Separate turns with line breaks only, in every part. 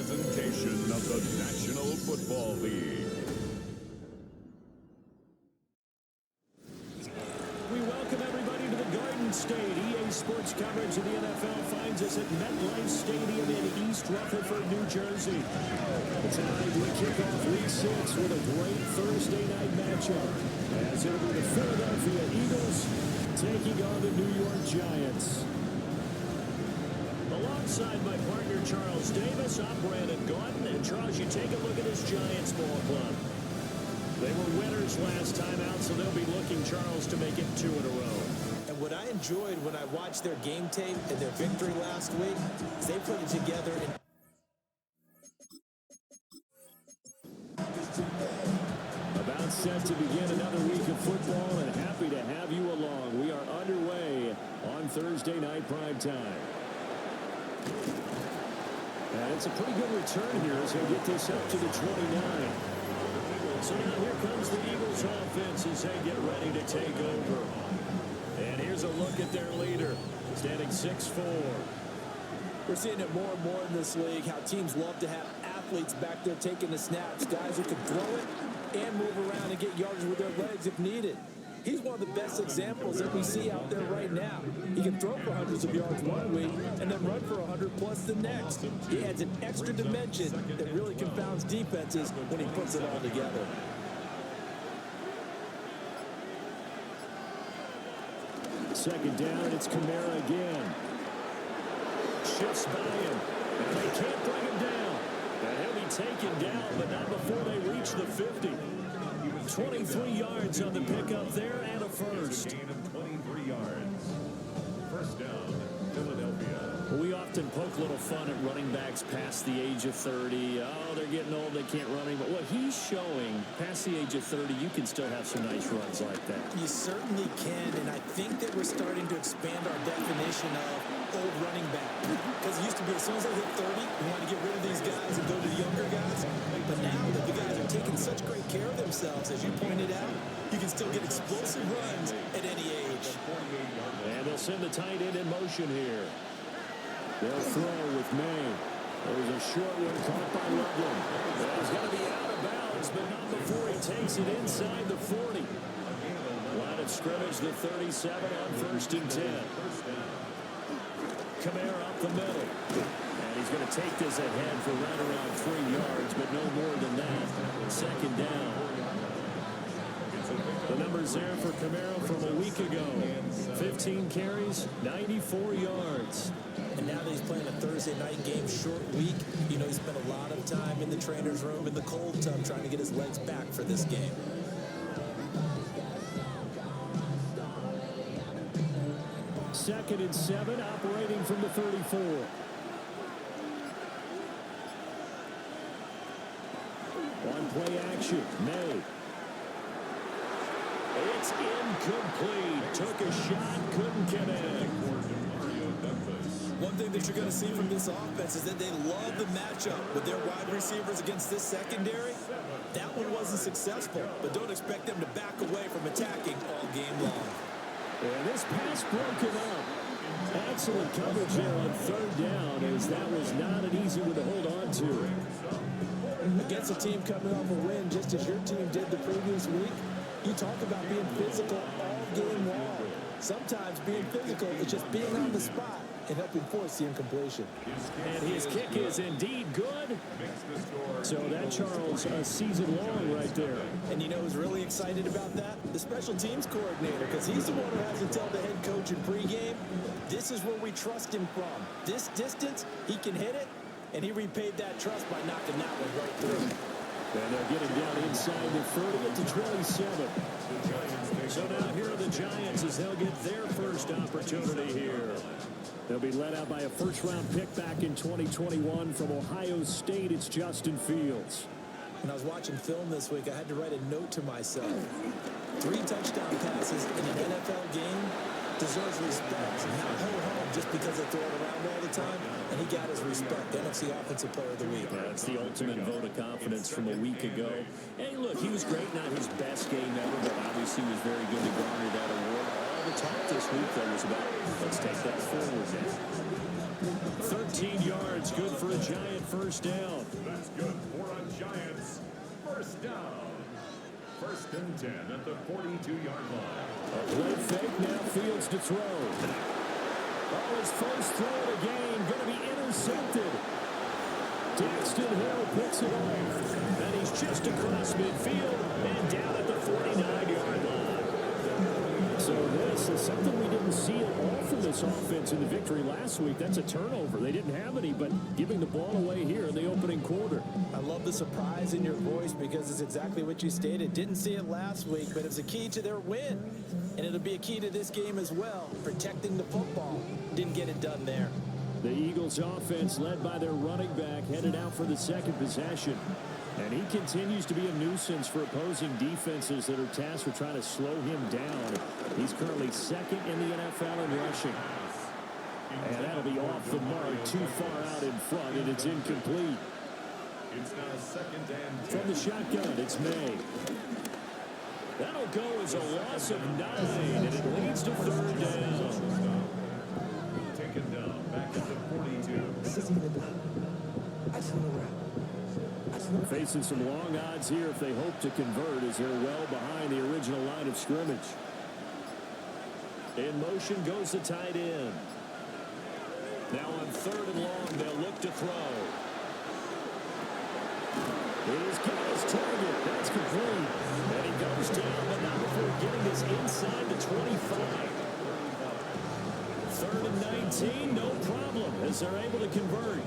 presentation of the National Football League.
We welcome everybody to the Garden State. EA Sports coverage of the NFL finds us at MetLife Stadium in East Rutherford, New Jersey. Tonight we kick off Week 6 with a great Thursday night matchup, as it'll be the Philadelphia Eagles taking on the New York Giants. Alongside my partner Charles Davis, I'm Brandon Gaudin. And Charles, you take a look at this Giants ball club. They were winners last time out, so they'll be looking, Charles, to make it 2 in a row.
And what I enjoyed when I watched their game tape and their victory last week is they put it together in
about set to begin another week of football, and happy to have you along. We are underway on Thursday night prime time. And it's a pretty good return here as they get this up to the 29. So now here comes the Eagles offense as they get ready to take over. And here's a look at their leader, standing 6'4".
We're seeing it more and more in this league, how teams love to have athletes back there taking the snaps, guys who can throw it and move around and get yards with their legs if needed. He's one of the best examples that we see out there right now. He can throw for hundreds of yards one week and then run for 100+ the next. He adds an extra dimension that really confounds defenses when he puts it all together.
Second down, it's Kamara again. Shifts by him, and they can't bring him down. And he'll be taken down, but not before they reach the 50. 23 yards on the pickup there and a first.
23 yards. First down, Philadelphia.
We often poke a little fun at running backs past the age of 30. Oh, they're getting old, they can't run anymore. What he's showing, past the age of 30, you can still have some nice runs like that.
You certainly can, and I think that we're starting to expand our definition of old running back. Because it used to be as soon as they hit 30, we want to get rid of these guys and go to the younger guys. But now that the guys are taking such great care of themselves, as you pointed out, you can still get explosive runs at any age.
And they'll send the tight end in motion here. They'll throw with May. There's a short one caught by Loveland. He's going to be out of bounds, but not before he takes it inside the 40. Line of scrimmage, the 37 on 1st and 10. Kamara up the middle. And he's going to take this ahead for right around 3 yards, but no more than that. Second down. The numbers there for Kamara from a week ago. 15 carries, 94 yards.
And now that he's playing a Thursday night game, short week, you know, he spent a lot of time in the trainer's room in the cold tub trying to get his legs back for this game.
Second and 7, operating from the 34. On play action, May. It's incomplete. Took a shot, couldn't connect.
One thing that you're going to see from this offense is that they love the matchup with their wide receivers against this secondary. That one wasn't successful, but don't expect them to back away from attacking all game long.
And this pass broken up. Excellent coverage there on 3rd down, as that was not an easy one to hold on to.
Against a team coming off a win just as your team did the previous week, you talk about being physical all game long. Sometimes being physical is just being on the spot and helping force the incompletion.
And his kick is indeed good. So that, Charles, a season long right there.
And you know who's really excited about that? The special teams coordinator, because he's the one who has to tell the head coach in pregame, this is where we trust him from. This distance, he can hit it, and he repaid that trust by knocking that one right through.
And they're getting down inside the 30 to 27. So now here are the Giants as they'll get their first opportunity here. They'll be led out by a first-round pick back in 2021 from Ohio State. It's Justin Fields.
When I was watching film this week, I had to write a note to myself. 3 touchdown passes in an NFL game deserves respect. Not hold home just because they throw it around all the time. And he got his respect. NFC Offensive Player of the Week.
That's the ultimate vote of confidence from a week ago. Hey, look, he was great. Not his best game ever, but obviously he was very good to garner that award. All the talk this week, though, was about let's take that forward now. 13 yards, good for a Giant first down.
That's good for a Giants first down. First and 10 at the 42-yard line.
A play fake, now Fields to throw. Oh, his first throw of the game, going to be intercepted. Daxton Hill picks it off, and he's just across midfield and down at the 49-yard line. So this is something we didn't see at all from this offense in the victory last week. That's a turnover. They didn't have any, but giving the ball away here in the opening quarter.
I love the surprise in your voice because it's exactly what you stated. Didn't see it last week, but it's a key to their win. And it'll be a key to this game as well, protecting the football. Didn't get it done there.
The Eagles offense, led by their running back, headed out for the second possession. And he continues to be a nuisance for opposing defenses that are tasked with trying to slow him down. He's currently second in the NFL in rushing. And that'll be off the mark, too far out in front, and it's incomplete.
It's now second and 10.
From the shotgun, it's May. That'll go as a loss of 9, and it leads to third down.
Taken down back at the 42.
This isn't even done. I just want to wrap.
Facing some long odds here if they hope to convert, as they're well behind the original line of scrimmage. In motion goes the tight end. Now on third and long, they'll look to throw. He's got his target. That's complete. And he goes down, but not before getting this inside the 25. Third and 19, no problem, as they're able to convert.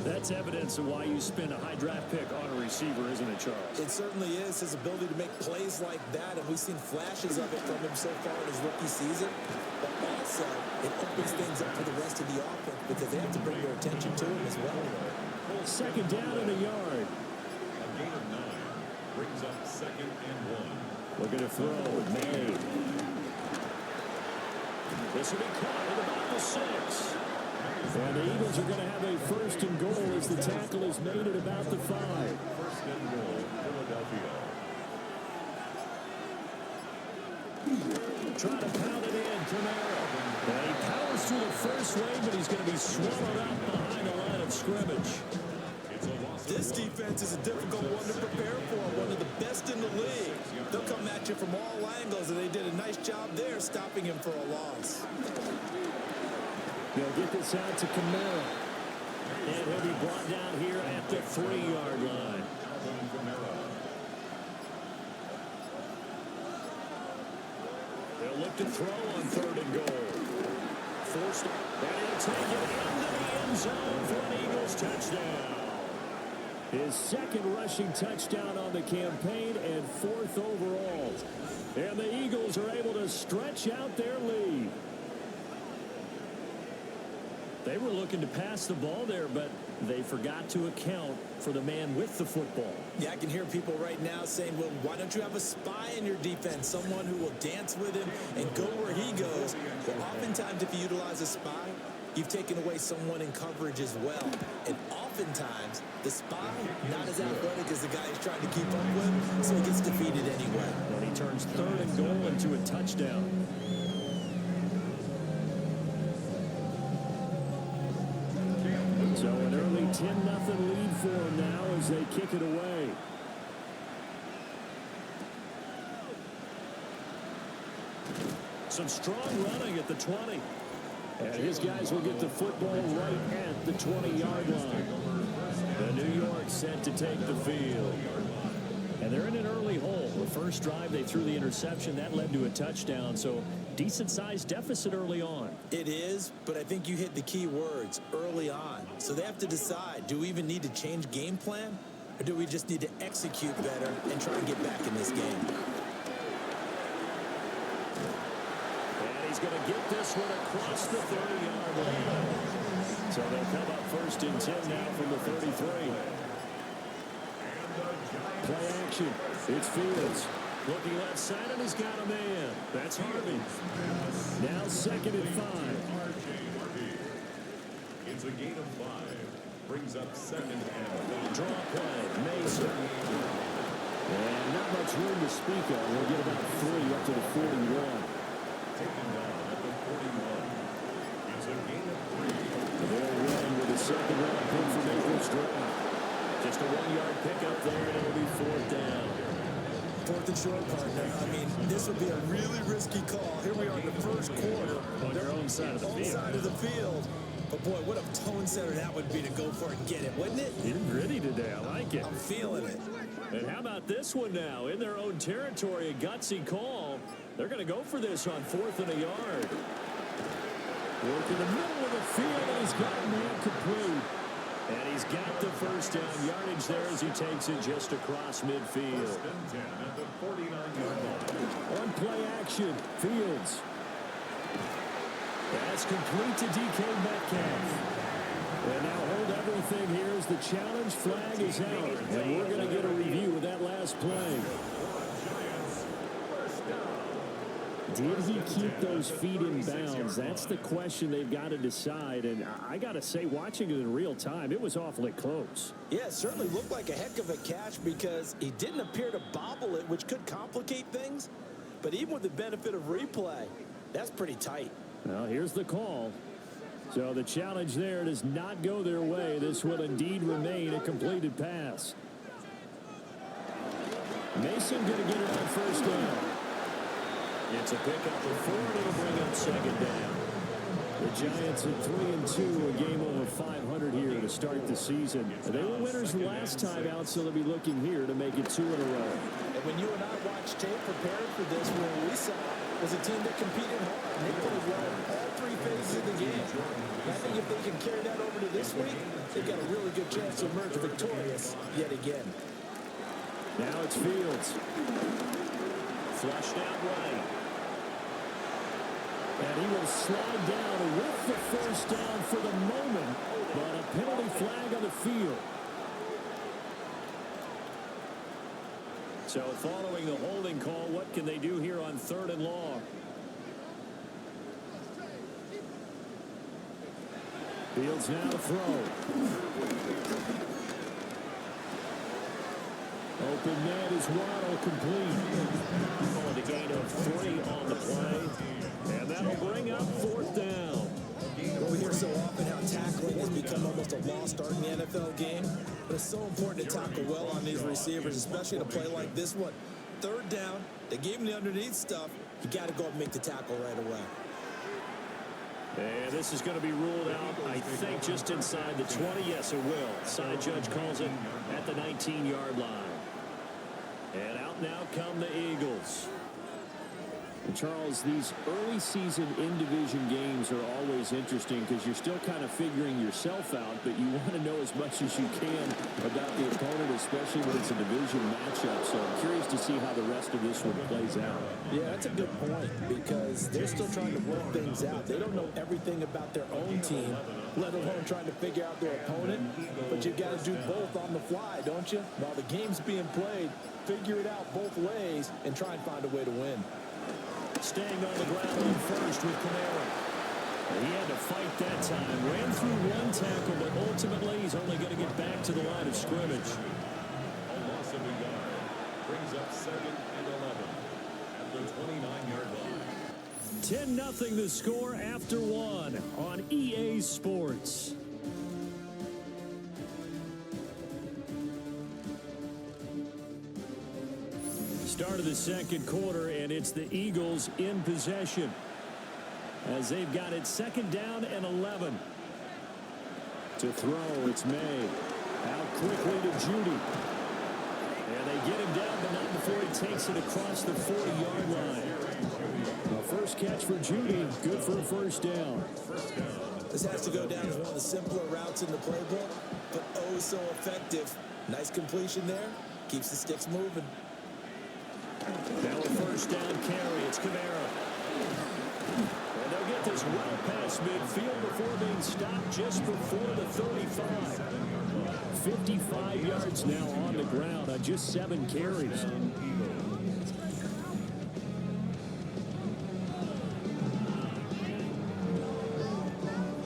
That's evidence of why you spend a high draft pick on a receiver, isn't it, Charles?
It certainly is, his ability to make plays like that, and we've seen flashes of it from him so far in his rookie season. But also, it opens things up for the rest of the offense because they have to bring their attention to him as well.
Second down and a yard.
A gain of 9 brings up second and 1.
Looking to throw, May. This will be caught at about the 6. And the Eagles are going to have a first and goal as the tackle is made at about the 5.
First and goal, Philadelphia.
Trying to pound it in, Camaro. And he powers through the first wave, but he's going to be swallowed up behind the line of scrimmage.
This defense is a difficult one to prepare for, one of the best in the league. They'll come at you from all angles, and they did a nice job there stopping him for a loss.
They'll get this out to Camaro. And he'll be brought down here at the 3-yard line. They'll look to throw on third and goal. Forced, and he'll take it into the end zone for an Eagles touchdown. His second rushing touchdown on the campaign and 4th overall. And the Eagles are able to stretch out their lead. They were looking to pass the ball there, but they forgot to account for the man with the football.
Yeah, I can hear people right now saying, well, why don't you have a spy in your defense, someone who will dance with him and go where he goes? Well, oftentimes if you utilize a spy, you've taken away someone in coverage as well. And oftentimes, the spy, not as athletic as the guy he's trying to keep up with, so he gets defeated anyway.
And he turns third and goal into a touchdown. So an early 10-0 lead for them now as they kick it away. Some strong running at the 20. And his guys will get the football right at the 20-yard line. The New York set to take the field. And they're in an early hole. The first drive, they threw the interception. That led to a touchdown. So decent-sized deficit early on.
It is, but I think you hit the key words, early on. So they have to decide, do we even need to change game plan? Or do we just need to execute better and try and get back in this game?
And he's going to get this one across the 30-yard line. So they'll come up first and 10 now from the 33. Play action. It's Fields. Looking left side, and he's got a man. That's Harvey. Now second and 5.
It's a gain of 5. Brings up second and 1.
Draw play. Mason. And not much room to speak of. We'll get about 3 up to the 41.
Taken down at the 41. It's a gain of 3.
They'll run with a second-round pick from April's draft. Just a 1-yard pickup there, and it'll be 4th down.
4th and short, partner. I mean, this would be a really risky call. Here we are in the first quarter.
On your own side of the field.
Side of the field. But, boy, what a tone setter that would be to go for it and get it, wouldn't it?
You're gritty today. I like it.
I'm feeling it.
And how about this one now? In their own territory, a gutsy call. They're going to go for this on 4th and a yard. Work in the middle of the field, and he's got a man complete. And he's got the first down yardage there as he takes it just across midfield.
1st and 10 at the 49-yard line.
On play action, Fields. That's complete to DK Metcalf. And now hold everything here as the challenge flag is out. And we're going to get a review of that last play. Did he keep those feet in bounds? That's the question they've got to decide. And I got to say, watching it in real time, it was awfully close.
Yeah, it certainly looked like a heck of a catch because he didn't appear to bobble it, which could complicate things. But even with the benefit of replay, that's pretty tight.
Well, here's the call. So the challenge there does not go their way. This will indeed remain a completed pass. Mason going to get it on 1st down. It's a pickup of 4, and it'll bring up 2nd down. The Giants at 3-2, a game over 500 here to start the season. They were winners the last time out, so they'll be looking here to make it 2 in a row.
And when you and I watched tape preparing for this, what we saw was a team that competed hard. And they played well in all 3 phases of the game. And I think if they can carry that over to this week, they've got a really good chance to emerge victorious yet again.
Now it's Fields. Flushed out right. And he will slide down with the first down for the moment, but a penalty flag on the field. So following the holding call, what can they do here on 3rd and long? Fields now to throw. Open man is Waddle, complete. On a gain of 3 on the play. And that'll bring up 4th down.
Well, we hear so often how tackling has become almost a lost art in the NFL game. But it's so important to tackle well on these receivers, especially in a play like this one. 3rd down, they gave him the underneath stuff. You got to go up and make the tackle right away.
And this is going to be ruled out, I think, just inside the 20. Yes, it will. Side judge calls it at the 19-yard line. And out now come the Eagles. And Charles, these early season in-division games are always interesting because you're still kind of figuring yourself out, but you want to know as much as you can about the opponent, especially when it's a division matchup. So I'm curious to see how the rest of this one plays out.
Yeah, that's a good point because they're still trying to work things out. They don't know everything about their own team, let alone trying to figure out their opponent. But you've got to do both on the fly, don't you? While the game's being played, figure it out both ways and try and find a way to win.
Staying on the ground on 1st with Kamara. He had to fight that time. Ran through 1 tackle, but ultimately he's only going to get back to the line of scrimmage.
A loss of a yard. Brings up 2nd and 11 at the 29-yard line. 10-0 the score after 1 on EA Sports.
Start of the 2nd quarter, and it's the Eagles in possession as they've got it 2nd down and 11. To throw, it's May. Out quickly to Judy. And they get him down, but not before he takes it across the 40-yard line. The first catch for Judy, good for a 1st down.
This has to go down as one of the simpler routes in the playbook, but oh so effective. Nice completion there. Keeps the sticks moving.
Now a 1st down carry. It's Kamara. And they'll get this well past midfield before being stopped just before the 35. 55 yards now on the ground on just 7 carries.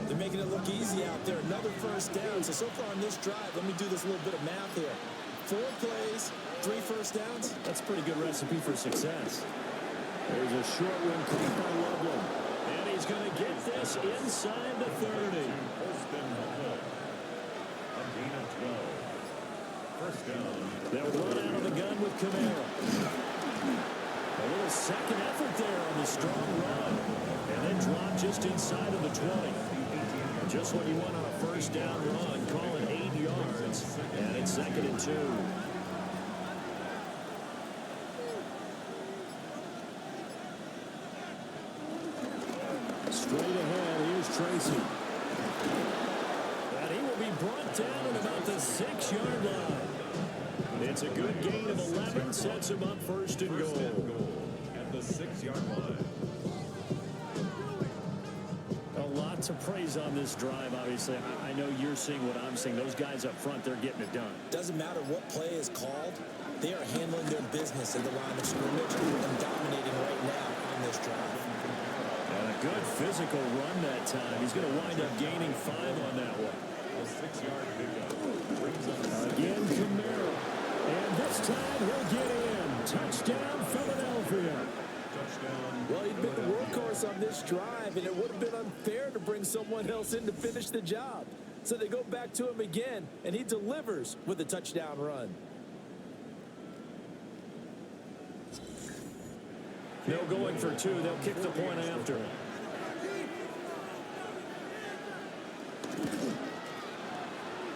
They're making it look easy out there. Another 1st down. So far on this drive, let me do this little bit of math here. 4 plays, 3 first downs?
That's a pretty good recipe for success. There's a short one caught by Loveland. And he's going to get this inside the 30.
A gain of 12. First down.
They'll run out of the gun with Kamara. A little second effort there on the strong run. And then drop just inside of the 20. Just what you want on a first down run. Call it 8 yards. And it's 2nd and 2. Straight ahead, here's Tracy. And he will be brought down at about the 6-yard line. It's a good gain of 11, sets him up 1st and goal.
At the 6-yard line.
A lot to praise on this drive, obviously. I know you're seeing what I'm seeing. Those guys up front, they're getting it done.
Doesn't matter what play is called. They are handling their business in the line of scrimmage and dominating right now on this drive.
And a good physical run that time. He's going to wind up gaining 5 on that one.
A 6-yard pickup. Brings up
Again, Kamara. And this time he'll get in. Touchdown, Philadelphia.
touchdown.
Well, he'd been the workhorse on this drive, and it would have been unfair to bring someone else in to finish the job. So they go back to him again, and he delivers with a touchdown run.
No going for 2. They'll kick the point after.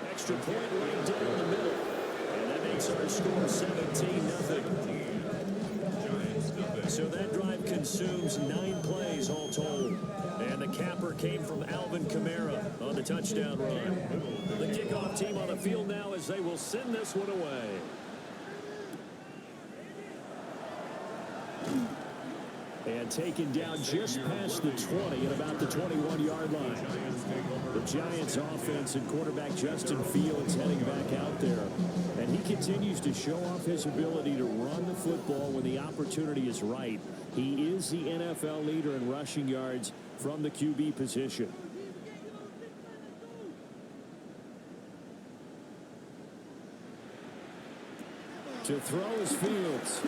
Extra point right down the middle. And that makes our score 17-0. So that drive consumes 9 plays all told. And the capper came from Alvin Kamara on the touchdown run. The kickoff team on the field now as they will send this one away. And taken down just past the 20 at about the 21-yard line. The Giants offense and quarterback Justin Fields heading back out there. And he continues to show off his ability to run the football when the opportunity is right. He is the NFL leader in rushing yards from the QB position. To throw is Fields.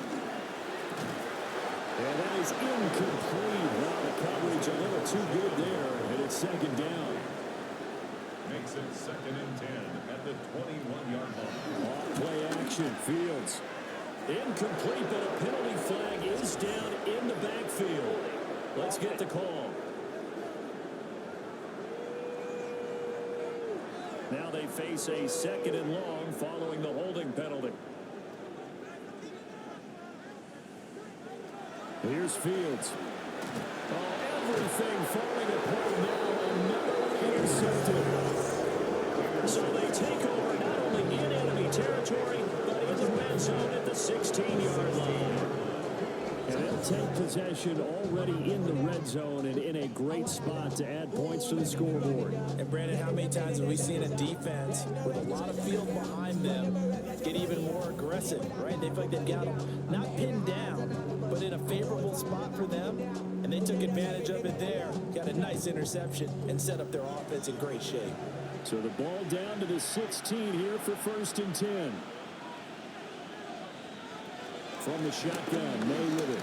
And that is incomplete. Wow, the coverage a little too good there, and it's 2nd down.
Makes it 2nd and 10 at the 21-yard line.
Off play action, Fields. Incomplete, but a penalty flag is down in the backfield. Let's get the call. Now they face a 2nd and long following the holding penalty. Here's Fields. Oh, everything falling apart now. Another intercepted. So they take over not only in enemy territory, but in the red zone at the 16-yard line. And they'll take possession already in the red zone and in a great spot to add points to the scoreboard.
And Brandon, how many times have we seen a defense with a lot of field behind them get even more aggressive, right? They feel like they've got them not pinned down, but in a favorable spot for them, and they took advantage of it there. Got a nice interception and set up their offense in great shape.
So the ball down to the 16 here for 1st and 10. From the shotgun, May with it.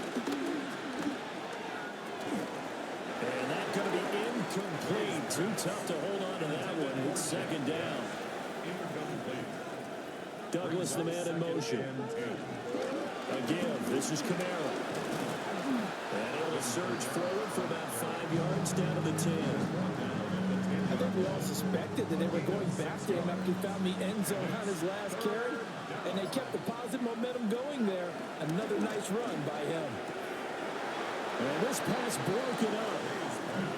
And that's going to be incomplete. Too tough to hold on to that one. It's 2nd down.
Incomplete.
Douglas, the man in motion. Again, this is Kamara. And he'll surge forward for about 5 yards down to the 10.
I think we all suspected that they were going back to him after he found the end zone on his last carry, and they kept the positive momentum going there. Another nice run by him.
And this pass broken up.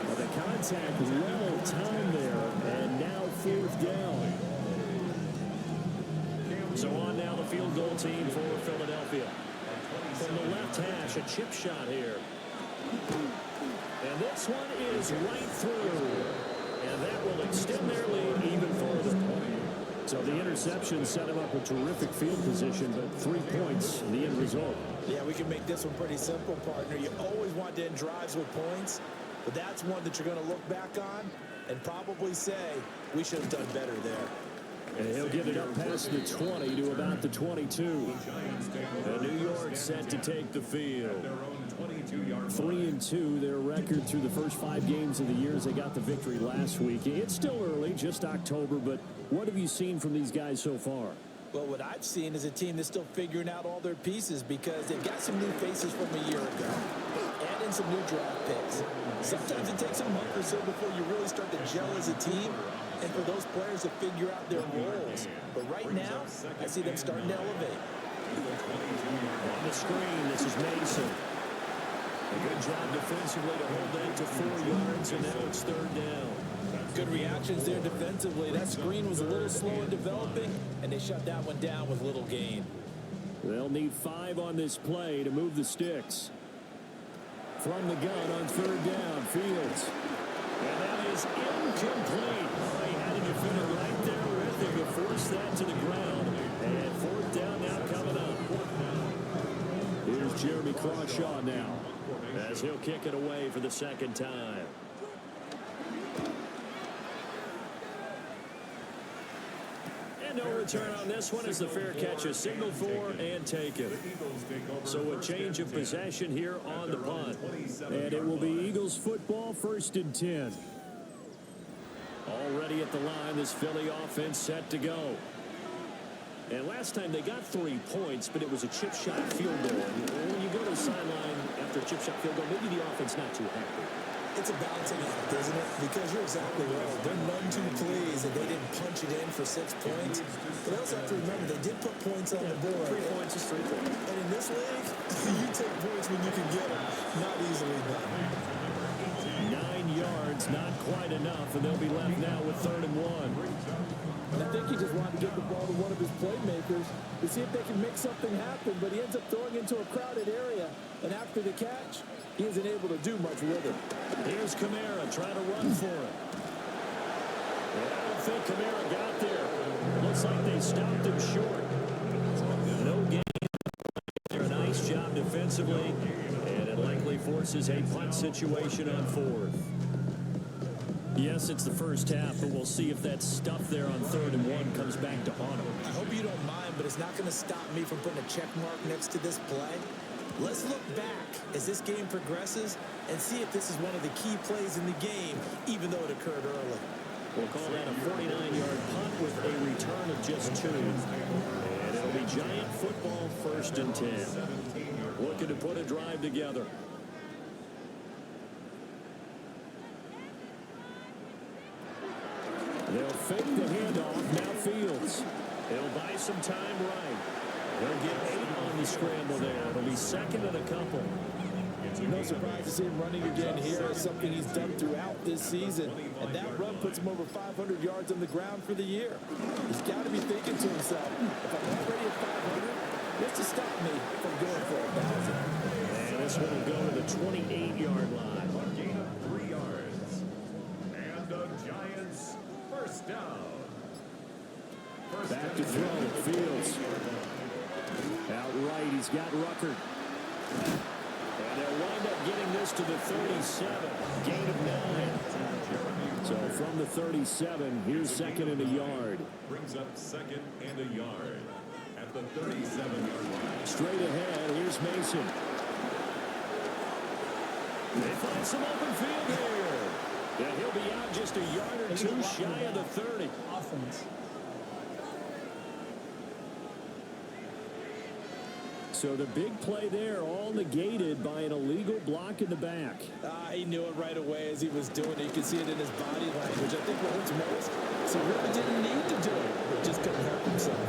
Well, the contact well timed there, and now 4th down. So on now the field goal team for Philadelphia. From the left hash, a chip shot here. And this one is right through. And that will extend their lead even further. So the interception set him up a terrific field position, but 3 points, the end result.
Yeah, we can make this one pretty simple, partner. You always want to end drives with points, but that's one that you're going to look back on and probably say, we should have done better there.
And he'll get it up past the 20 to about the 22. And New York set to take the field. 3-2, their record through the first 5 games of the year as they got the victory last week. It's still early, just October, but what have you seen from these guys so far?
Well, what I've seen is a team that's still figuring out all their pieces because they've got some new faces from a year ago and in some new draft picks. Sometimes it takes a month or so before you really start to gel as a team and for those players to figure out their roles. But right now, I see them starting to elevate.
On the screen, this is Mason. A good job defensively to hold that to 4 yards, and now it's 3rd down.
Good reactions there defensively. That screen was a little slow in developing, and they shut that one down with little gain.
They'll need 5 on this play to move the sticks. From the gun on 3rd down, Fields. And that is incomplete. Oh, he had a defender right there with him to force that to the ground. And 4th down now coming up. Here's Jeremy Crawshaw now as he'll kick it away for the 2nd time. And no return on this one as the fair catch is signaled for and taken. So a change of possession here on the punt. And it will be Eagles football, 1st and 10. Already at the line, this Philly offense set to go. And last time they got 3 points, but it was a chip shot field goal. And when you go to the sideline after a chip shot field goal, maybe the offense not too happy.
It's a balancing act, isn't it? Because you're exactly right. They're none too pleased that they didn't punch it in for 6 points. But I also have to remember they did put points on the board.
3 points is 3 points.
And in this league, you take points when you can get them. Not easily done.
9 yards, not quite enough, and they'll be left now with 3rd and 1.
And I think he just wanted to get the ball to one of his playmakers to see if they can make something happen, but he ends up throwing into a crowded area. And after the catch, he isn't able to do much with it.
Here's Kamara trying to run for it. I don't think Kamara got there. Looks like they stopped him short. No gain. A nice job defensively, and it likely forces a punt situation on 4th. Yes, it's the first half, but we'll see if that stuff there on 3rd and 1 comes back to haunt him.
I hope you don't mind, but it's not going to stop me from putting a check mark next to this play. Let's look back as this game progresses and see if this is one of the key plays in the game, even though it occurred early.
We'll call that a 49-yard punt with a return of just 2. And it'll be Giant football, 1st and 10. Looking to put a drive together. They'll fake the handoff. Now Fields. He'll buy some time right. He'll get 8 on the scramble there. It'll be 2nd and a couple.
No surprise to see him running again here. It's something he's done throughout this season. And that run puts him over 500 yards on the ground for the year. He's got to be thinking to himself, if I'm already at 500, what's to stop me from going for 1,000?
And this one will go to the 28-yard line.
A gain of 3 yards. And the Giants, 1st down.
Back to throw. Fields. Outright, he's got Rucker. And they'll wind up getting this to the 37. Gain of 9. So from the 37, here's 2nd and a yard.
Brings up 2nd and a yard at the 37-yard line.
Straight ahead, here's Mason. They find some open field here. And he'll be out just a yard or 2 shy of the 30.
Offense.
So the big play there, all negated by an illegal block in the back.
He knew it right away as he was doing it. You can see it in his body language. I think what hurts most is he really didn't need to do it, but just couldn't help himself.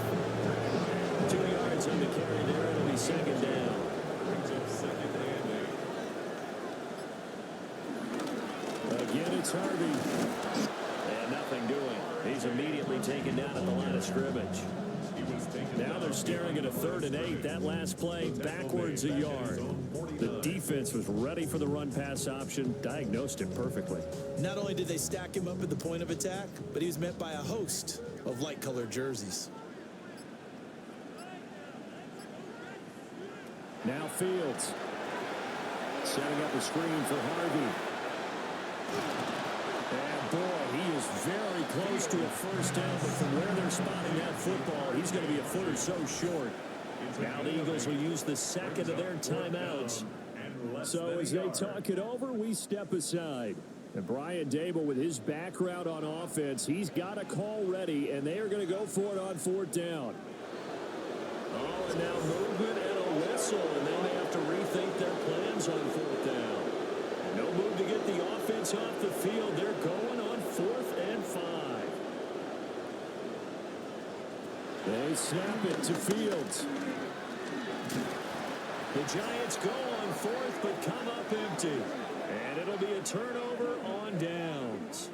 2 yards on the carry there. It'll be 2nd down.
Brings up 2nd and 8.
Again, it's Harvey. And nothing doing. He's immediately taken down at the line of scrimmage. Now they're staring at a 3rd and 8. That last play, backwards a yard. The defense was ready for the run-pass option, diagnosed it perfectly.
Not only did they stack him up at the point of attack, but he was met by a host of light-colored jerseys.
Now Fields. Setting up a screen for Harvey. And boy, he is very close to a first down, but from where they're spotting that football, he's going to be a foot or so short. Now the Eagles will use the second of their timeouts. So as they talk it over, we step aside. And Brian Dable, with his background on offense, he's got a call ready, and they are going to go for it on fourth down. Oh, and now movement and a whistle, and they may have to rethink their plans on fourth down. No move to get the offense off the field. They're going on 4th and 5. They snap it to Fields. The Giants go on 4th, but come up empty. And it'll be a turnover on downs.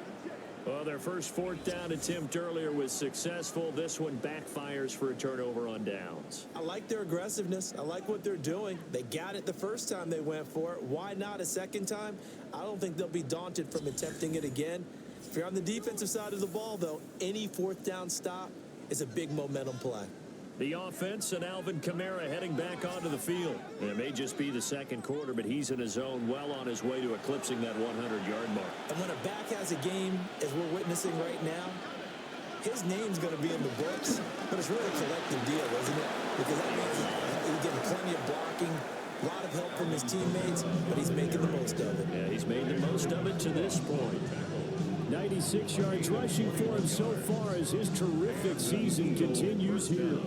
Well, their first 4th down attempt earlier was successful. This one backfires for a turnover on downs.
I like their aggressiveness. I like what they're doing. They got it the first time they went for it. Why not a second time? I don't think they'll be daunted from attempting it again. If you're on the defensive side of the ball, though, any 4th down stop is a big momentum play.
The offense and Alvin Kamara heading back onto the field. It may just be the second quarter, but he's in his zone, well on his way to eclipsing that 100-yard mark.
And when a back has a game, as we're witnessing right now, his name's going to be in the books, but it's really a collective deal, isn't it? Because that means he's getting plenty of blocking, a lot of help from his teammates, but he's making the most of it.
Yeah, he's made the most of it to this point. 96 yards rushing for him so far as his terrific season continues here.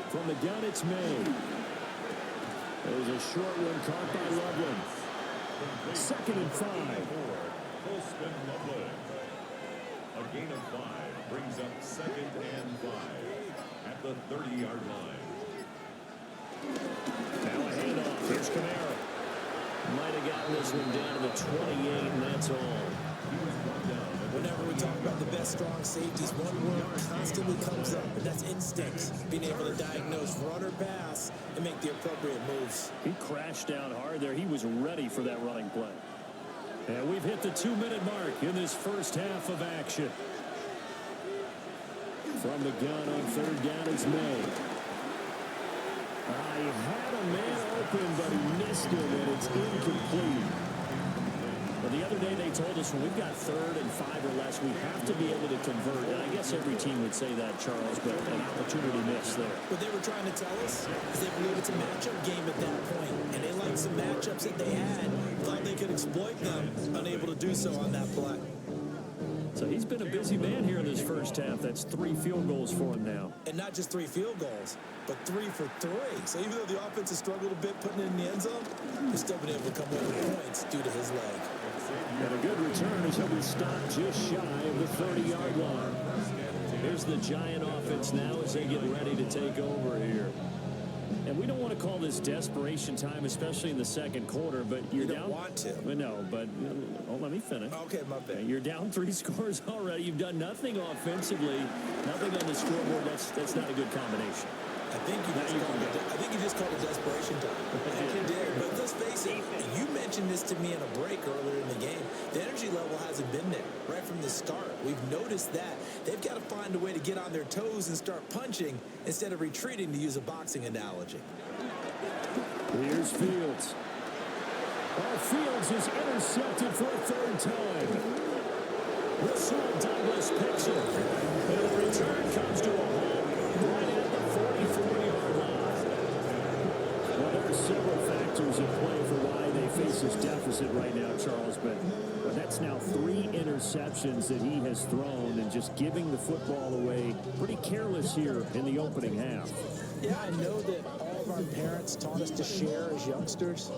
From the gun, it's made. There's a short one caught by Loveland. 2nd and 5.
A gain of 5 brings up 2nd and 5 at the 30-yard line.
Now a handoff. Here's Kamara. Might have gotten this one down to the 28, and that's all.
Whenever we talk about the best strong safeties, one word constantly comes up, and that's instincts. Being able to diagnose run or pass and make the appropriate moves.
He crashed down hard there. He was ready for that running play. And we've hit the 2-minute mark in this first half of action. From the gun on 3rd down is May. He had a man open, but he missed him, and it's incomplete. But the other day they told us when we've got 3rd and 5 or less, we have to be able to convert. And I guess every team would say that, Charles, but an opportunity missed there.
What they were trying to tell us is they believe it's a matchup game at that point. And they liked some matchups that they had, thought they could exploit them, unable to do so on that play.
So he's been a busy man here in this first half. That's 3 field goals for him now.
And not just 3 field goals, but 3 for 3. So even though the offense has struggled a bit putting it in the end zone, he's still been able to come away with points due to his leg.
And a good return as he'll be stopped just shy of the 30-yard line. Here's the Giant offense now as they get ready to take over here. And we don't want to call this desperation time, especially in the second quarter, but you're down.
You don't want to.
No, but let me finish.
Okay, my bad.
You're down 3 scores already. You've done nothing offensively, nothing on the scoreboard. That's not a good combination.
I think you just called it desperation time. I think you did. But let's face it, you mentioned this to me in a break earlier in the game. The energy level hasn't been there right from the start. We've noticed that. They've got to find a way to get on their toes and start punching instead of retreating, to use a boxing analogy.
Here's Fields. Fields is intercepted for a 3rd time. Russell Douglas picks it. And the return comes to a halt right at the 44-yard line. Well, there are several factors at play for why they face this deficit right now, Charles, but that's now 3 interceptions that he has thrown, and just giving the football away pretty careless here in the opening half.
Yeah, I know that all of our parents taught us to share as youngsters,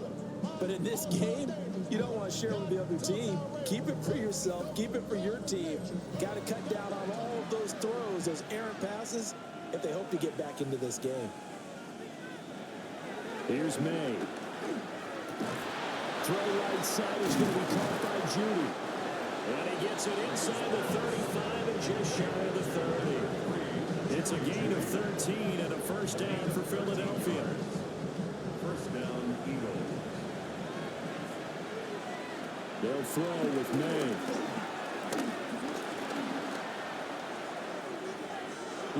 but in this game, you don't want to share with the other team. Keep it for yourself. Keep it for your team. Got to cut down on all of those throws, those errant passes, if they hope to get back into this game.
Here's May. Throw right side is going to be caught by Judy. And he gets it inside the 35 and just shy of the 30. It's a gain of 13 and a first down for Philadelphia.
First down, Eagles.
They'll throw with May.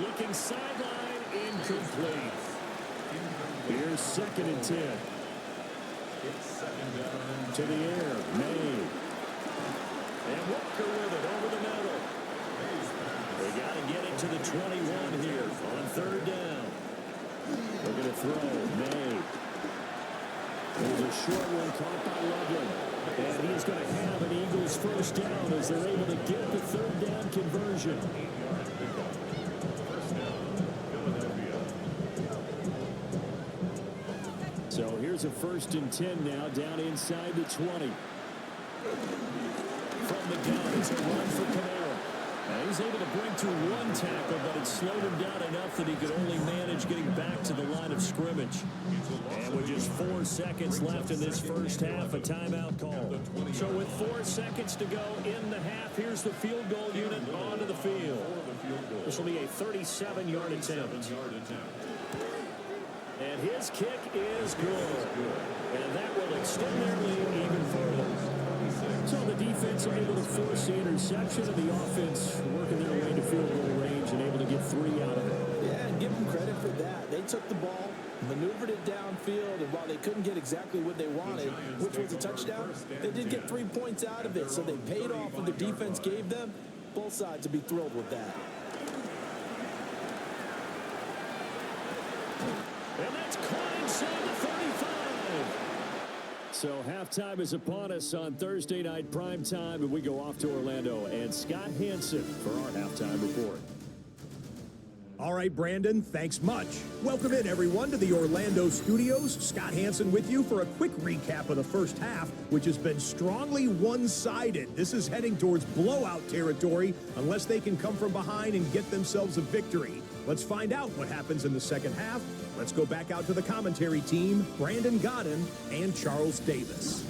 Looking sideline, incomplete. Here's 2nd and 10. To the air, May. And Walker with it over the middle. They got to get it to the 21 here on 3rd down. They're going to throw, May. There's a short one caught by Loveland. And he's going to have an Eagles 1st down as they're able to get the 3rd down conversion. So here's a 1st and 10 now, down inside the 20. From the gun, it's a run for Camara. And he's able to bring to 1 tackle, but it slowed him down enough that he could only manage getting back to the line of scrimmage. And with just 4 seconds left in this 1st half, a timeout call. So with 4 seconds to go in the half, here's the field goal unit onto the field. This will be a 37-yard attempt. And his kick is good. And that will extend their lead even further. So the defense able to force the interception, and the offense working their way to field goal range and able to get 3 out of it.
Yeah, and give them credit for that. They took the ball, maneuvered it downfield, and while they couldn't get exactly what they wanted, which was a touchdown, they did get 3 points out of it. So they paid off what the defense gave them. Both sides would be thrilled with that.
And that's caught inside the 35. So halftime is upon us on Thursday night primetime, and we go off to Orlando. And Scott Hansen for our halftime report.
All right, Brandon, thanks much. Welcome in, everyone, to the Orlando studios. Scott Hansen with you for a quick recap of the 1st half, which has been strongly one-sided. This is heading towards blowout territory unless they can come from behind and get themselves a victory. Let's find out what happens in the 2nd half. Let's go back out to the commentary team, Brandon Godden and Charles Davis.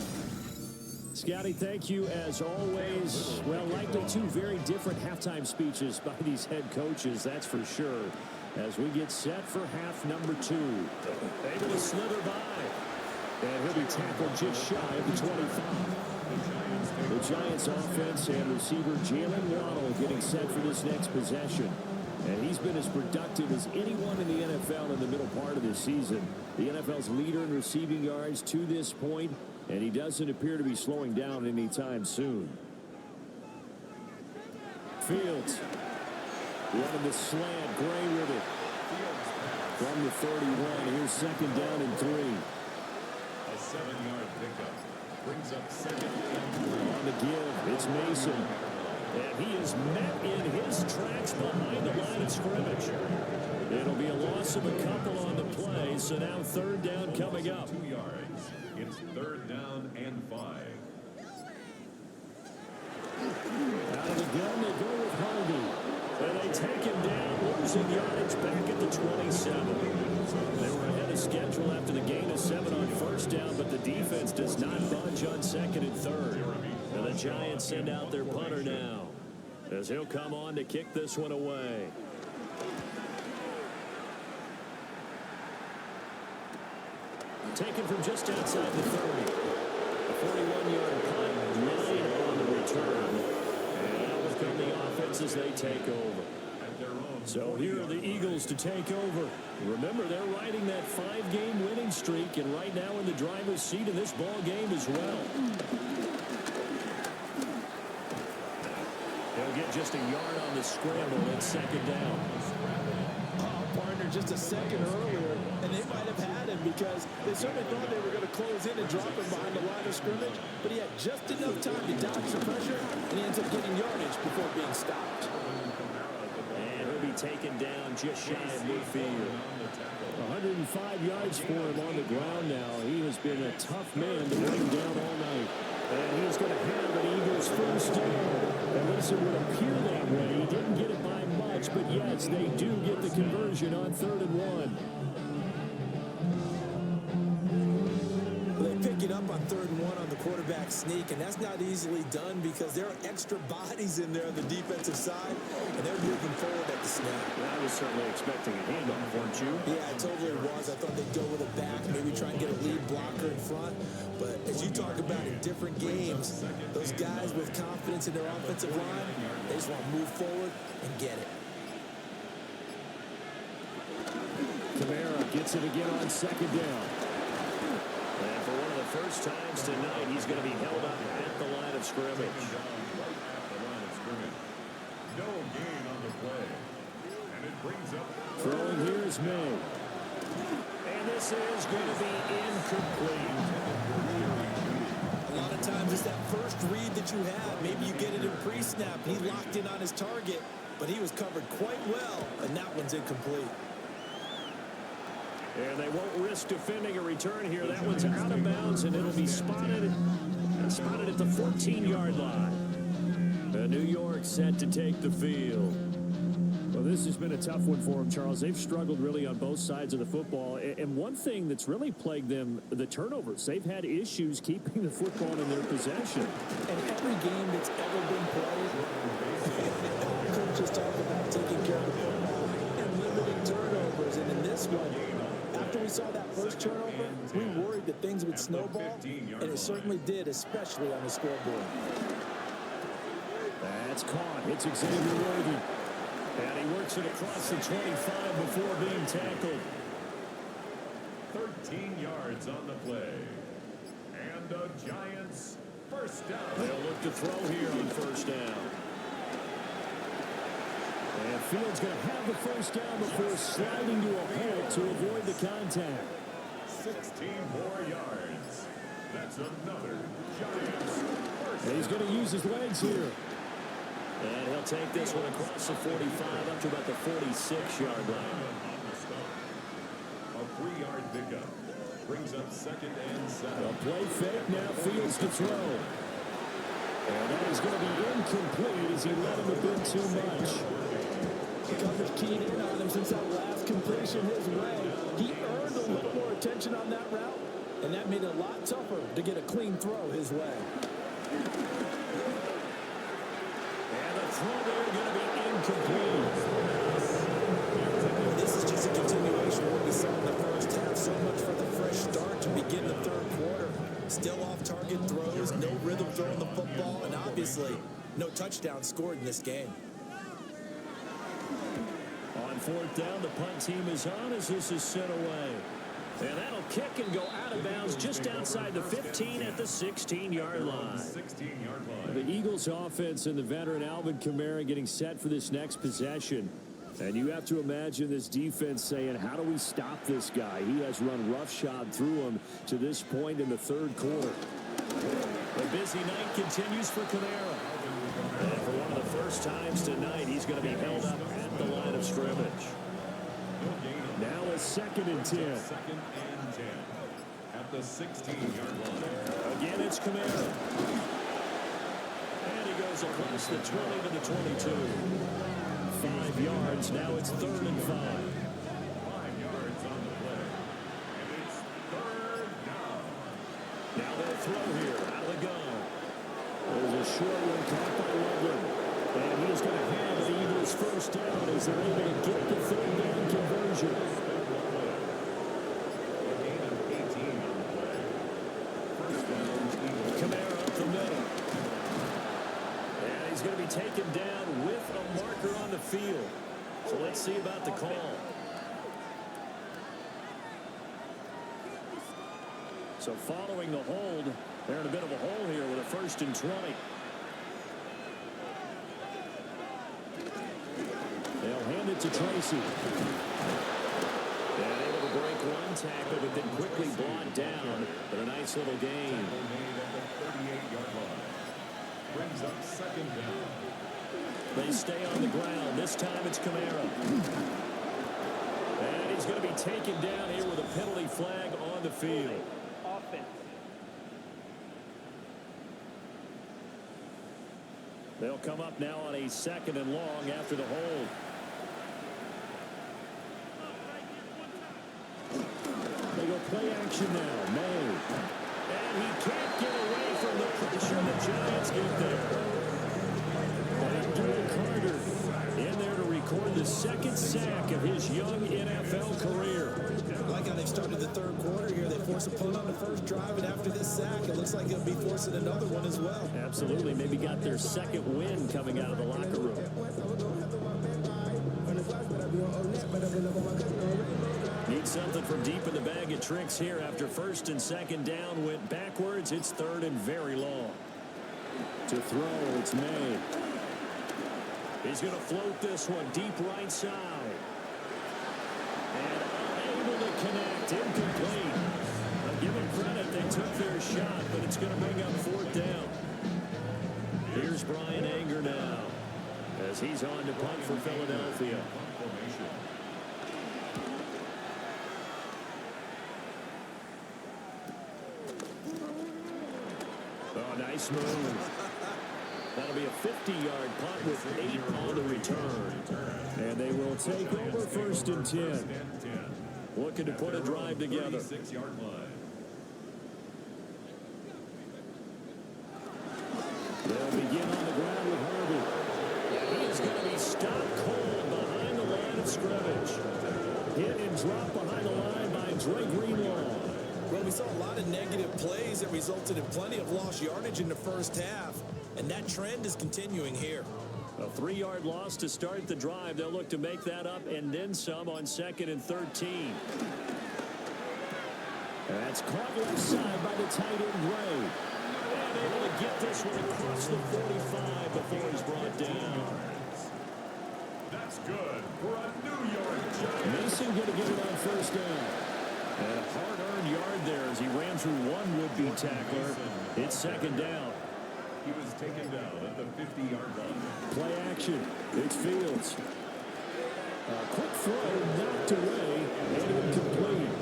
Scotty, thank you as always. Well, likely 2 very different halftime speeches by these head coaches, that's for sure, as we get set for half number 2. Able to slither by. And he'll be tackled just shy of the 25. The Giants offense and receiver Jalen Waddle getting set for this next possession. And he's been as productive as anyone in the NFL in the middle part of this season. The NFL's leader in receiving yards to this point, and he doesn't appear to be slowing down anytime soon. Fields running the slant, Gray with it. From the 31, here's 2nd down and 3.
A 7-yard pickup brings up 2nd and 3.
On the give, it's Mason. And he is met in his tracks behind the line of scrimmage. It'll be a loss of a couple on the play, so now 3rd down coming up.
2 yards. It's 3rd down and 5.
Out of the gun, they go with Harvey. And they take him down, losing yardage back at the 27. They were ahead of schedule after the gain of 7 on 1st down, but the defense does not budge on 2nd and 3rd. And the Giants send out their punter now, as he'll come on to kick this one away. Taken from just outside the 30. A 41-yard punt, 9 on the return. And out will come the offense as they take over. So here are the Eagles to take over. Remember, they're riding that 5-game winning streak, and right now in the driver's seat in this ball game as well. They'll get just a yard on the scramble at 2nd down.
Partner just a second earlier, and they might have had him because they certainly thought they were going to close in and drop him behind the line of scrimmage, but he had just enough time to dodge the pressure, and he ends up getting yardage before being stopped.
And he'll be taken down just shy of midfield. 105 yards for him on the ground now. He has been a tough man to bring down all night. And he's going to have an Eagles 1st down. At least it would appear that way. He didn't get it by much, but yes, they do get the conversion on 3rd and 1.
They pick it up on 3rd and 1 on the quarterback sneak, and that's not easily done because there are extra bodies in there on the defensive side, and they're moving forward at the snap.
I was certainly expecting a handoff, weren't you?
Yeah, it totally was. I thought they'd go with a back, maybe try and get a lead blocker in front. But as you talk about in different games, those guys with confidence in their offensive line, they just want to move forward and get it.
Camara gets it again on second down. And for one of the first times tonight, he's going to be held up at the line of scrimmage.
No gain on the play. And it brings up...
Throwing here is May. And this is going to be incomplete.
A lot of times it's that first read that you have. Maybe you get it in pre-snap. He locked in on his target, but he was covered quite well, and that one's incomplete.
And they won't risk defending a return here. That one's out of bounds, and it'll be spotted at the 14-yard line. New York set to take the field. Well, this has been a tough one for them, Charles. They've struggled really on both sides of the football. And one thing that's really plagued them, the turnovers. They've had issues keeping the football in their possession.
And every game that's ever been played, coaches talk about taking care of the football and limiting turnovers. And in this one, after we saw that first turnover, we worried that things would snowball, and it certainly did, especially on the scoreboard.
That's caught. It's Xavier Worthy. And he works it across the 25 before being tackled.
13 yards on the play. And the Giants first down.
They'll look to throw here on first down. And Fields going to have the first down before sliding to a halt to avoid the contact.
16 more yards. That's another Giants first.
And he's going to use his legs here. And he'll take this one across the 45 up to about the 46-yard line.
A 3-yard pickup brings up 2nd and 7.
A play fake, now Fields to throw. And that is going to be incomplete as he let him a bit too much.
The coverage keyed in on him since that last completion his way. He earned a little more attention on that route, and that made it a lot tougher to get a clean throw his way.
Throw there going to be incomplete.
This is just a continuation of what we saw in the first half. So much for the fresh start to begin the third quarter. Still off-target throws, no rhythm throwing the football, and obviously no touchdown scored in this game.
On fourth down, the punt team is on as this is sent away. And that'll kick and go out of bounds just outside the 15 at the 16-yard line. The Eagles offense and the veteran Alvin Kamara getting set for this next possession. And you have to imagine this defense saying, how do we stop this guy? He has run roughshod through him to this point in the third quarter. The busy night continues for Kamara. And for one of the first times tonight, he's going to be held up at the line of scrimmage. Now a 2nd and 10.
2nd and 10 at the 16-yard line.
Again, it's Kamara. And he goes across the 20 to the 22. 5 yards. Now it's 3rd and 5.
5 yards on the play. And it's 3rd down.
Now they'll throw here out of the gun. There's a short one caught by Logan. And he's going to have the Eagles first down as they're able to get the 3rd down conversion. Kamara up the middle. And he's going to be taken down with a marker on the field. So let's see about the call. So following the hold, they're in a bit of a hole here with a 1st and 20. They'll hand it to Tracy. And able to break one tackle, but then quickly brought down. But a nice little gain.
Made at the 38-yard line. Brings up 2nd down.
They stay on the ground. This time it's Kamara. And he's going to be taken down here with a penalty flag on the field. They'll come up now on a 2nd and long after the hold. They go play action now. May. And he can't get away from the pressure the Giants get there. Abdul Carter in there to record the 2nd sack of his young NFL career.
I like how they started the third quarter here. They forced a punt on the first drive, and after this sack, it looks like they'll be forcing another one as well.
Absolutely. Maybe got their 2nd win coming out of the locker room. Need Tried something from deep in the bag of tricks here after first and second down went backwards. It's third and very long. To throw, it's May. He's going to float this one deep right side. And unable to connect. Incomplete. I'll give them credit. They took their shot, but it's going to bring up fourth down. Here's Brian Anger now as he's on to punt for Philadelphia. Oh, nice move. That'll be a 50-yard punt with 8 on the return. And they will take over first and 10. Looking to put a drive together. They'll begin on the ground with Herbie. He is going to be stopped cold behind the line of scrimmage. Hit and drop behind the line by Dre Greenlaw.
Well, we saw a lot of negative plays that resulted in plenty of lost yardage in the first half, and that trend is continuing here.
A 3-yard loss to start the drive. They'll look to make that up and then some on 2nd and 13. That's caught left side by the tight end Gray. And able to get this one across the 45 before he's brought down.
That's good for a New York Giants.
Mason going to get it on first down. And a hard-earned yard there as he ran through one would-be tackler. It's second down.
He was taken down at the 50-yard line.
Play action. It's Fields. A quick throw knocked away and incomplete.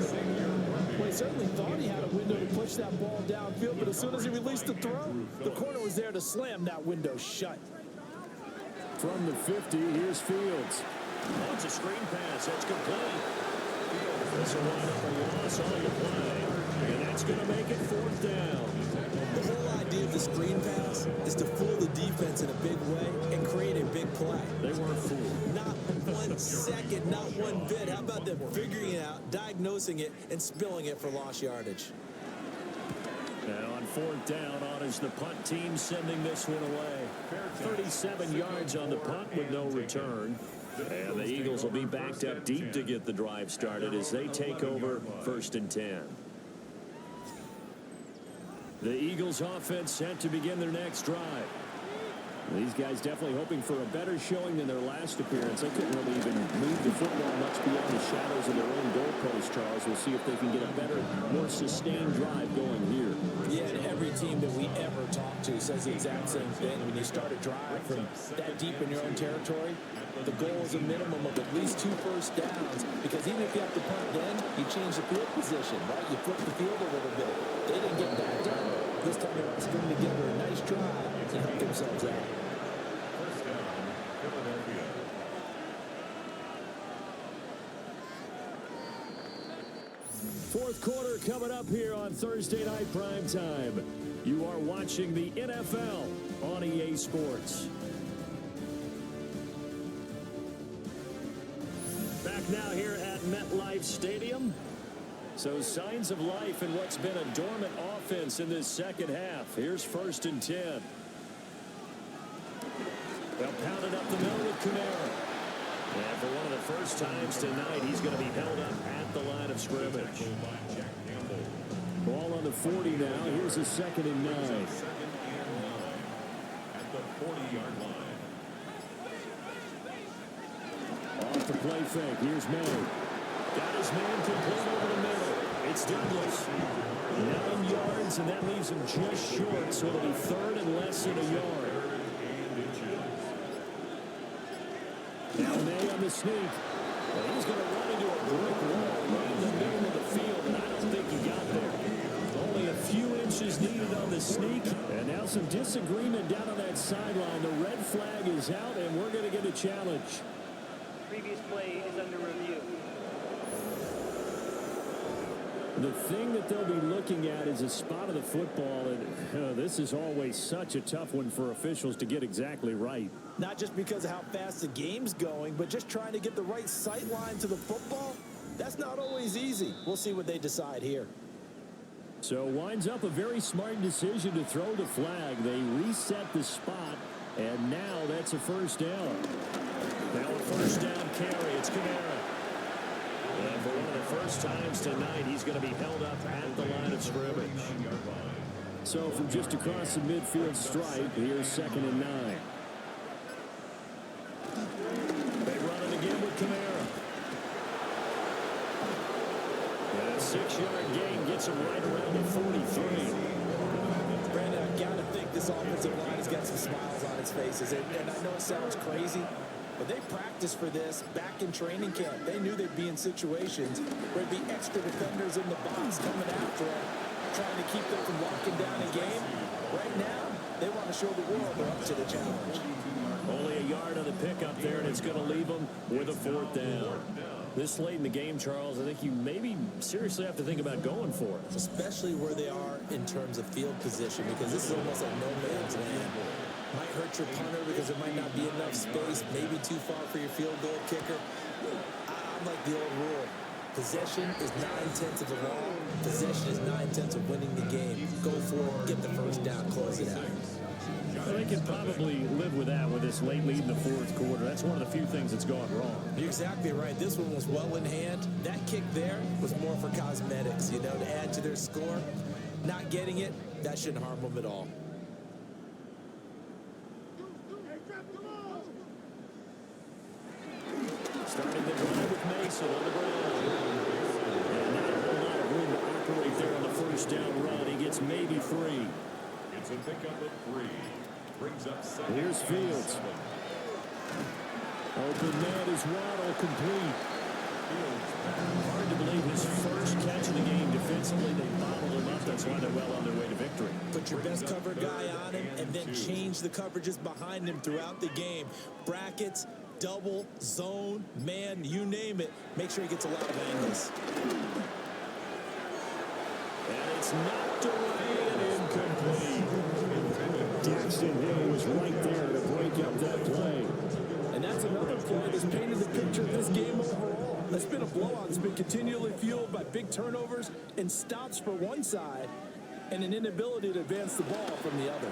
Well, he certainly thought he had a window to push that ball downfield, but as soon as he released the throw, the corner was there to slam that window shut.
From the 50, here's Fields. Oh, it's a screen pass. That's complete. This will wind up a loss on the play, and that's going to make it fourth down.
The whole idea of the screen pass is to fool the defense in a big way and create a big play.
They weren't fooled.
Not 1 second, not one bit. How about them figuring it out, diagnosing it, and spilling it for lost yardage?
Now on fourth down, on is the punt team sending this one away. 37 yards on the punt with no return. And the Eagles will be backed up deep to get the drive started as they take over first and 10. The Eagles offense set to begin their next drive. These guys definitely hoping for a better showing than their last appearance. They couldn't really even move the football much beyond the shadows of their own goalpost, Charles. We'll see if they can get a better, more sustained drive going here.
Yeah, and every team that we ever talk to says the exact same thing. When you start a drive from that deep in your own territory, the goal is a minimum of at least 2 first downs, because even if you have to punt then, you change the field position, right? You flip the field a little bit. They didn't get that done. This time they want to string together a nice drive and help themselves out.
First down, Philadelphia.
Fourth quarter coming up here on Thursday Night Primetime. You are watching the NFL on EA Sports. Back now here at MetLife Stadium. So signs of life in what's been a dormant offense in this second half. Here's first and 10. They'll pound it up the middle with Kamara. And for one of the first times tonight, he's going to be held up at the line of scrimmage. Ball on the 40 now. Here's a second and 9.
At the 40-yard line.
Off the play fake. Here's May. Got his man complete over the middle. It's Douglas. 9 yards, and that leaves him just short, so it'll be third and less than a yard. Now May on the sneak. Well, he's going to run into a brick wall right in the middle of the field, and I don't think he got there. Only a few inches needed on the sneak, and now some disagreement down on that sideline. The red flag is out, and we're going to get a challenge.
Previous play is under review.
The thing that they'll be looking at is a spot of the football, and this is always such a tough one for officials to get exactly right.
Not just because of how fast the game's going, but just trying to get the right sight line to the football. That's not always easy. We'll see what they decide here.
So winds up a very smart decision to throw the flag. They reset the spot, and now that's a first down. Now a first down carry. It's Kamara. And for one of the first times tonight he's going to be held up at the line of scrimmage. So from just across the midfield stripe, here's 2nd and 9. They run it again with Kamara. And a 6-yard gain gets him right around the 43.
Brandon, I got to think this offensive line has got some smiles on its faces. And I know it sounds crazy, but they practiced for this back in training camp. They knew they'd be in situations where there'd be extra defenders in the box coming after them, trying to keep them from locking down a game. Right now, they want to show the world they're up to the challenge.
Only a yard on the pickup there, and it's going to leave them with a 4th down. This late in the game, Charles, I think you maybe seriously have to think about going for it.
Especially where they are in terms of field position, because this is almost like no man's land. Might hurt your punter because there might not be enough space, maybe too far for your field goal kicker. I'm like the old rule. Possession is 9/10 of the law. Possession is 9/10 of winning the game. Go for it, get the first down, close it out.
Well, they can probably live with that with this late lead in the 4th quarter. That's one of the few things that's gone wrong.
You're exactly right. This one was well in hand. That kick there was more for cosmetics, you know, to add to their score. Not getting it, that shouldn't harm them at all.
Starting the drive with Mason on the ground. And not a whole lot of room to operate there on the first down run. He gets maybe 3.
It's a pickup of 3. Brings up 2nd.
Here's Fields. Open man is Waddle, complete. Hard to believe his first catch of the game defensively. They bottled him up. That's why they're well on their way to victory.
Put your best cover guy on him and then change the coverages behind him throughout the game. Brackets, double, zone, man, you name it. Make sure he gets a lot of angles.
And it's knocked away and incomplete. Jackson Hill was right there to break up that play.
And that's another play that's painted the picture of this game overall. It's been a blowout. It's been continually fueled by big turnovers and stops for one side and an inability to advance the ball from the other.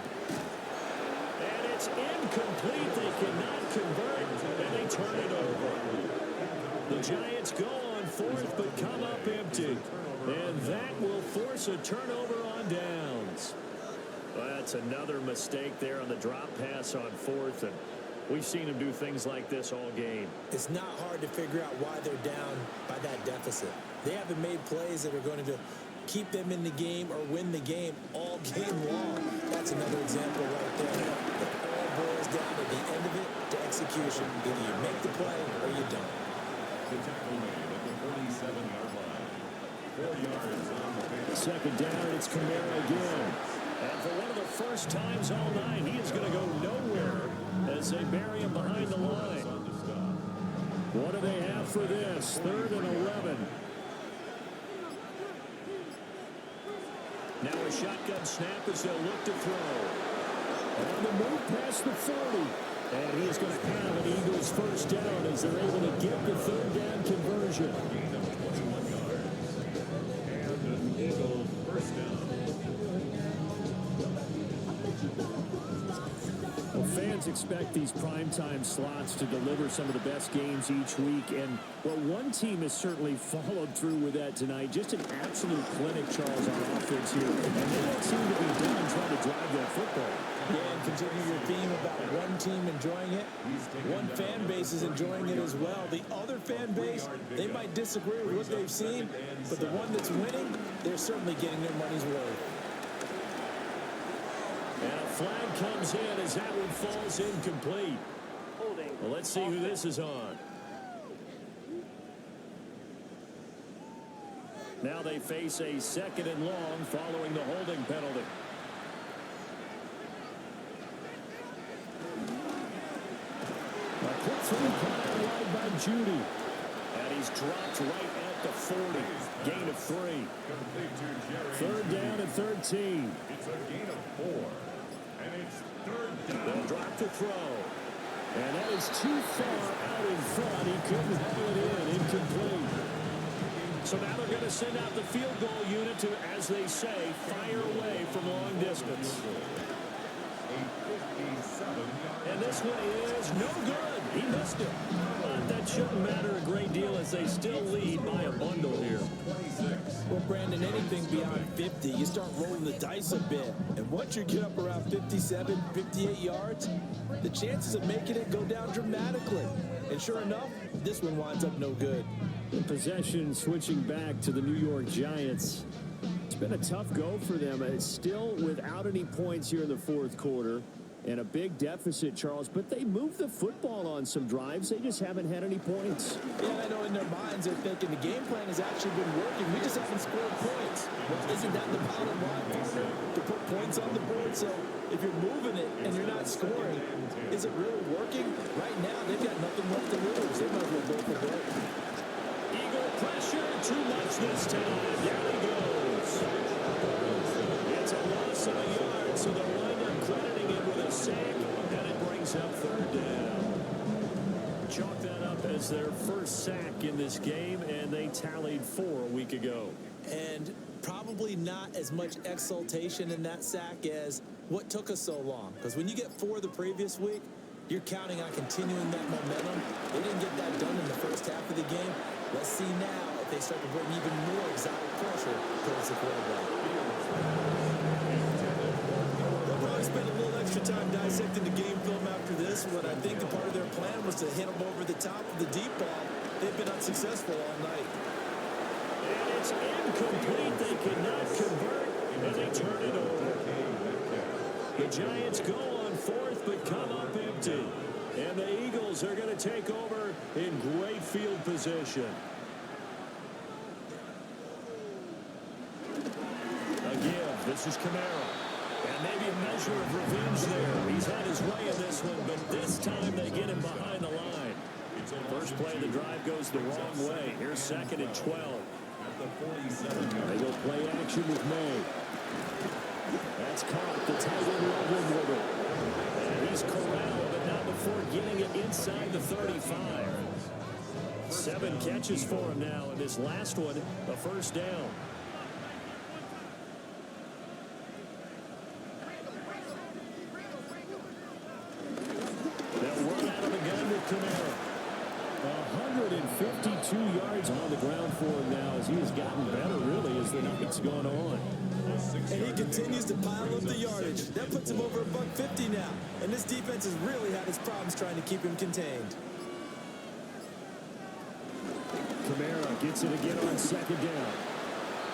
And it's incomplete. They cannot convert, and they turn it over. The Giants go on 4th, but come up empty. And that will force a turnover on downs. Well, that's another mistake there on the drop pass on 4th, and we've seen him do things like this all game.
It's not hard to figure out why they're down by that deficit. They haven't made plays that are going to keep them in the game or win the game all game long. That's another example right there. It all boils down at the end of it to execution. Either you make the play or you don't.
The tackle made at the 47-yard line. 4 yards on the pick.
2nd down, it's Kamara again. And for one of the first times all night, he is going to go nowhere as they bury him behind the line. What do they have for this? 3rd and 11. Now a shotgun snap as they'll look to throw. On the move past the 40. And he is going to have an Eagles first down as they're able to get the 3rd down conversion.
And an Eagles first down.
Well, fans expect these primetime slots to deliver some of the best games each week. And, well, one team has certainly followed through with that tonight. Just an absolute clinic, Charles, on offense here. And they don't seem to be done trying to drive that football.
Yeah, and continue your theme about one team enjoying it. One fan base is enjoying it as well. The other fan base, they might disagree with what they've seen, but the one that's winning, they're certainly getting their money's worth.
And a flag comes in as that one falls incomplete.
Holding.
Well, let's see who this is on. Now they face a 2nd and long following the holding penalty. A quick through caught wide by Judy. And he's dropped right at the 40. Gain of 3. 3rd down and 13.
It's a gain of 4. And it's 3rd down.
They'll drop to throw. And that is too far out in front. He couldn't haul it in. Incomplete. So now they're going to send out the field goal unit to, as they say, fire away from long distance. And this one is no good. He missed it. But that shouldn't matter a great deal as they still lead by a bundle here.
Brandon, anything beyond 50, you start rolling the dice a bit. And once you get up around 57, 58 yards, the chances of making it go down dramatically. And sure enough, this one winds up no good.
The possession switching back to the New York Giants. It's been a tough go for them. It's still without any points here in the fourth quarter. And a big deficit, Charles, but they moved the football on some drives. They just haven't had any points.
Yeah, I know in their minds they're thinking the game plan has actually been working. We just haven't scored points. Well, isn't that the bottom line, partner? To put points on the board. So if you're moving it and you're not scoring, is it really working? Right now, they've got nothing left to lose. They might as well go for it.
Eagle pressure, too much this time. There he goes. It's a loss of a yard, so they'll wind up crediting it with a sack, and it brings up third down. Chalk that up as their first sack in this game, and they tallied 4 a week ago.
And probably not as much exultation in that sack as what took us so long. Because when you get 4 the previous week, you're counting on continuing that momentum. They didn't get that done in the first half of the game. Let's see now if they start to bring even more exotic pressure towards the quarterback. They'll probably spend a little extra time dissecting the game film after this, but I think a part of their plan was to hit them over the top of the deep ball. They've been unsuccessful all night.
And it's incomplete. They could not convert, and they turn it over. The Giants go on 4th, but come up empty. And the Eagles are going to take over in great field position. A give. This is Camara. And maybe a measure of revenge there. He's had his way in this one, but this time they get him behind the line. First play of the drive goes the wrong way. Here's 2nd and 12. They go play action with May. That's caught. The tight end Loveland with it. And he's corralled, but not before getting it inside the 35. 7 catches for him now, and this last one, a first down. They'll run out of the gun with Camara. 152 yards on the ground for him now as he has gotten better, really, as the night's gone on.
And he continues to pile up the yardage. That puts him over $150 now. And this defense has really had its problems trying to keep him contained.
Camara gets it again on 2nd down.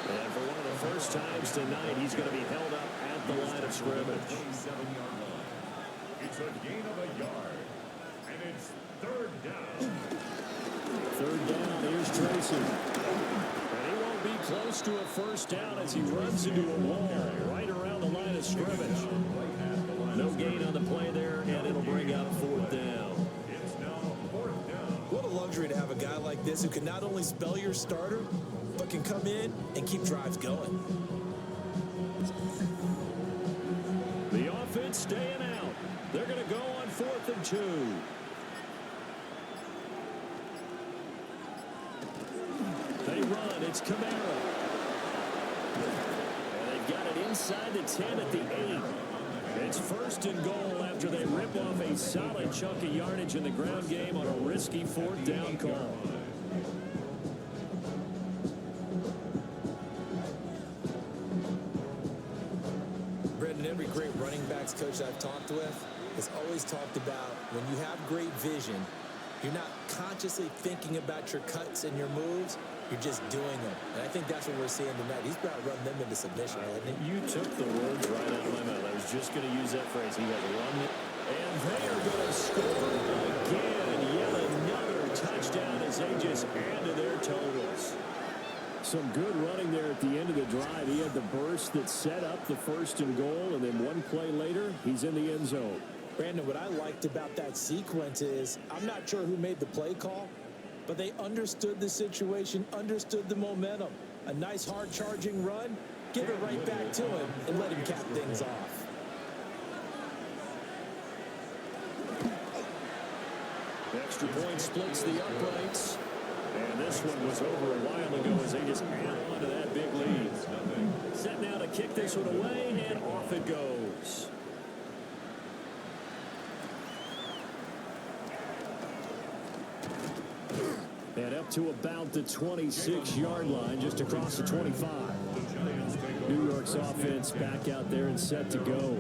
And for one of the first times tonight, he's going to be held up at the line of scrimmage.
It's a gain of a yard. And it's 3rd down.
3rd down, here's Tracy. And he won't be close to a first down as he runs into a wall right around the line of scrimmage. No gain on the play there, and it'll bring out 4th down.
It's now 4th down.
What a luxury to have a guy like this who can not only spell your starter, but can come in and keep drives going.
The offense staying out. They're going to go on 4th and 2. They run. It's Camara. And they've got it inside the 10 at the 8. It's 1st and goal after they rip off a solid chunk of yardage in the ground game on a risky 4th down call.
Brendan, every great running backs coach I've talked with has always talked about when you have great vision, you're not consciously thinking about your cuts and your moves. You're just doing them. And I think that's what we're seeing tonight. He's about to run them into submission, hasn't he?
You took the words right out of my mouth. I was just going to use that phrase. He has run it. And they are going to score again. Yet another touchdown as they just add to their totals. Some good running there at the end of the drive. He had the burst that set up the 1st and goal, and then one play later, he's in the end zone.
Brandon, what I liked about that sequence is I'm not sure who made the play call, but they understood the situation, understood the momentum. A nice hard-charging run, give it right back to him, and let him cap things off.
Extra point splits the uprights. And this one was over a while ago as they just add on to that big lead. Set now to kick this one away, and off it goes. And up to to about the 26-yard line, just across the 25. New York's offense back out there and set to go.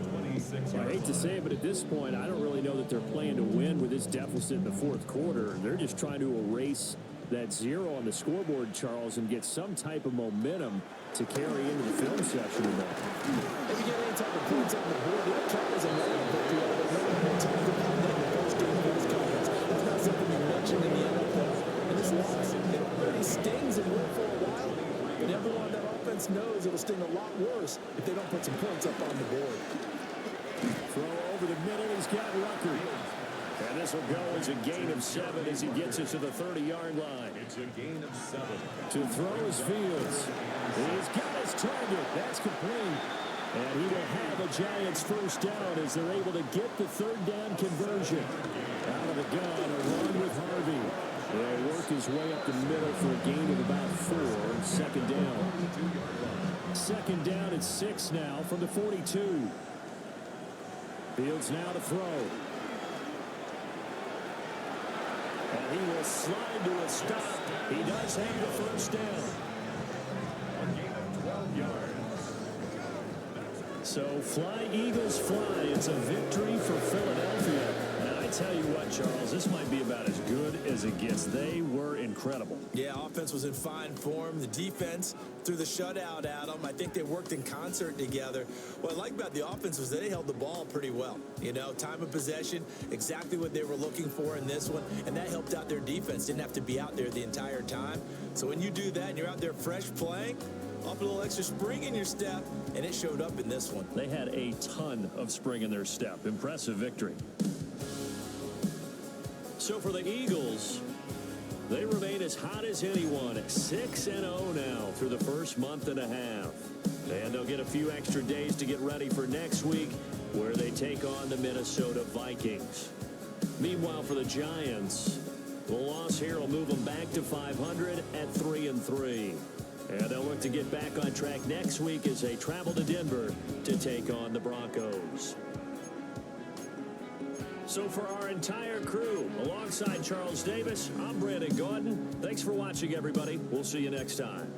I hate to say it, but at this point, I don't really know that they're playing to win with this deficit in the fourth quarter. They're just trying to erase that zero on the scoreboard, Charles, and get some type of momentum to carry into the film section today.
If you get any type of points on the board, that count as a moral victory. We talked about that in the first game press conference. That's not something you mentioned in the NFL. And this loss, it already stings and will for a while. But everyone on that offense knows it'll sting a lot worse if they don't put some points up on the board.
Throw over the middle. He's got Rucker. And this will go as a gain of 7 as he gets it to the 30-yard line.
It's a gain of 7.
To throw his Fields. He's got his target. That's complete. And he will have a Giants first down as they're able to get the third down conversion. Out of the gun, a run with Harvey. They'll work his way up the middle for a gain of about 4. Second down. Second down at 6 now from the 42. Fields now to throw. And he will slide to a stop. He does have the first down.
A gain of 12 yards.
So fly, Eagles, fly. It's a victory for Philadelphia. And I tell you what, Charles, this might be about as good as it gets. They were incredible.
Yeah, offense was in fine form. The defense threw the shutout at them. I think they worked in concert together. What I like about the offense was they held the ball pretty well. You know, time of possession, exactly what they were looking for in this one, and that helped out their defense. Didn't have to be out there the entire time. So when you do that and you're out there fresh playing, up a little extra spring in your step, and it showed up in this one.
They had a ton of spring in their step. Impressive victory. So for the Eagles, they remain as hot as anyone at 6-0 now through the first month and a half. And they'll get a few extra days to get ready for next week, where they take on the Minnesota Vikings. Meanwhile, for the Giants, the loss here will move them back to 500 at 3-3. And they'll look to get back on track next week as they travel to Denver to take on the Broncos. So for our entire crew, alongside Charles Davis, I'm Brandon Gordon. Thanks for watching, everybody. We'll see you next time.